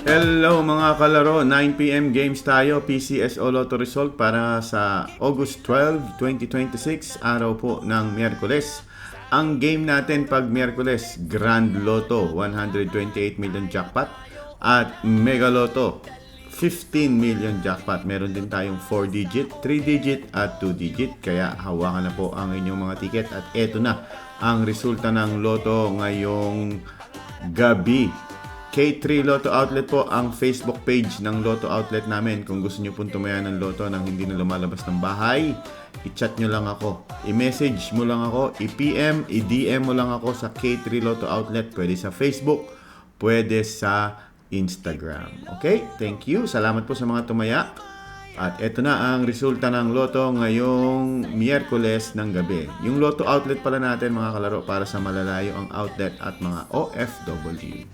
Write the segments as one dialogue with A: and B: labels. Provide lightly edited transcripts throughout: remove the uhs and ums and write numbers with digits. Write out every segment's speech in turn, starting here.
A: Hello mga kalaro, 9 PM games tayo, PCSO Lotto Result para sa August 12, 2026, araw po ng Miyerkules. Ang game natin pag Miyerkules, Grand Lotto, 128 million jackpot at Mega Lotto, 15 million jackpot. Meron din tayong 4-digit, 3-digit at 2-digit, kaya hawakan na po ang inyong mga ticket at eto na ang resulta ng Lotto ngayong gabi. K3 Lotto Outlet po ang Facebook page ng Lotto Outlet namin. Kung gusto nyo pong tumaya ng Lotto nang hindi na lumalabas ng bahay, i-chat nyo lang ako, i-message mo lang ako, i-PM, i-DM mo lang ako sa K3 Lotto Outlet. Pwede sa Facebook, pwede sa Instagram. Okay? Thank you. Salamat po sa mga tumaya. At eto na ang resulta ng Lotto ngayong Miyerkules ng gabi. Yung Lotto Outlet pala natin mga kalaro para sa malalayo ang outlet at mga OFW.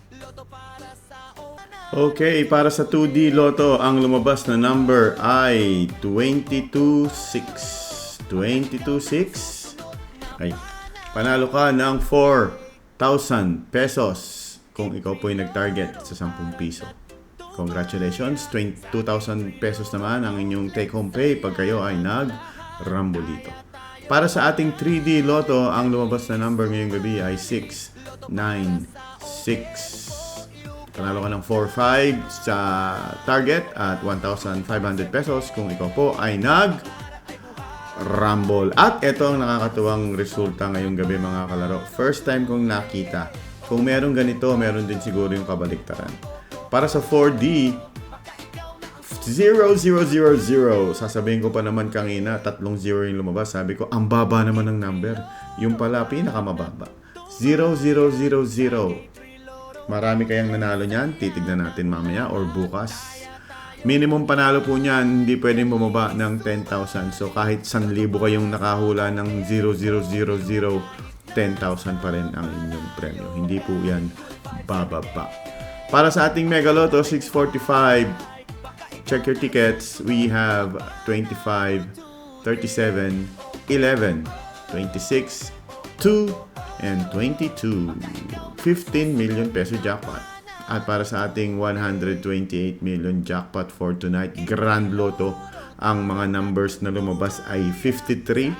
A: Okay, para sa 2D Lotto, ang lumabas na number ay 22-6. 22-6. Ay, panalo ka ng 4,000 pesos kung ikaw po ay nag-target sa 10 piso. Congratulations, 2,000 pesos naman ang inyong take-home pay pag kayo ay nag-rambo dito. Para sa ating 3D Lotto, ang lumabas na number ngayong gabi ay 696. Panalo ka ng 4-5 sa target at 1,500 pesos kung ikaw po ay nag-rumble. At ito ang nakakatuwang resulta ngayong gabi mga kalaro. First time kong nakita. Kung meron ganito, meron din siguro yung kabaliktaran. Para sa 4D, 0000. Sasabihin ko pa naman kanina, 3 0 yung lumabas. Sabi ko, ang baba naman ng number. Yung pala, pinakamababa. 0000. Marami kayang nanalo niyan, titignan natin mamaya or bukas. Minimum panalo po niyan, hindi pwedeng bumaba ng 10,000. So kahit 1,000 kayong nakahula ng 0000, 10,000 pa rin ang inyong premyo. Hindi po yan bababa. Para sa ating Mega Lotto, 645. Check your tickets. We have 25, 37, 11, 26, 2, and 22. 15 million peso jackpot. At para sa ating 128 million jackpot for tonight, Grand Lotto, ang mga numbers na lumabas ay 53,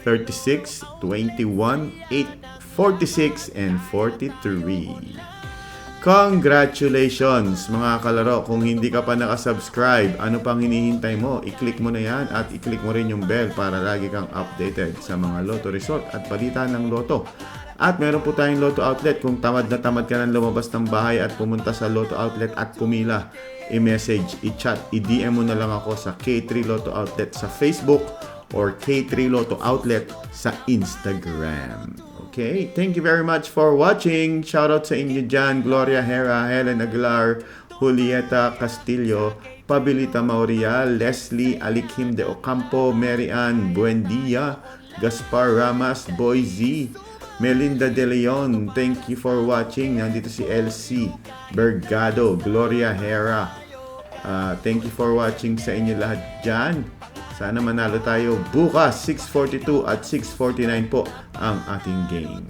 A: 36, 21, 8, 46, and 43. Congratulations mga kalaro! Kung hindi ka pa nakasubscribe, ano pang hinihintay mo? I-click mo na yan at i-click mo rin yung bell para lagi kang updated sa mga Lotto result at balita ng Lotto. At meron po tayong Lotto Outlet. Kung tamad na tamad ka nang lumabas ng bahay at pumunta sa Lotto Outlet at pumila, i-message, i-chat, i-DM mo na lang ako sa K3 Lotto Outlet sa Facebook or K3 Lotto Outlet sa Instagram. Okay, thank you very much for watching. Shoutout sa inyo dyan, Gloria Hera, Helen Aguilar, Julieta Castillo, Pabilita Mauria, Leslie Alikim de Ocampo, Mary Ann Buendia, Gaspar Ramas, Boy Z, Melinda De Leon, thank you for watching. Nandito si LC Bergado, Gloria Hera. Thank you for watching sa inyo lahat dyan. Sana manalo tayo bukas, 6:42 at 6:49 po ang ating game.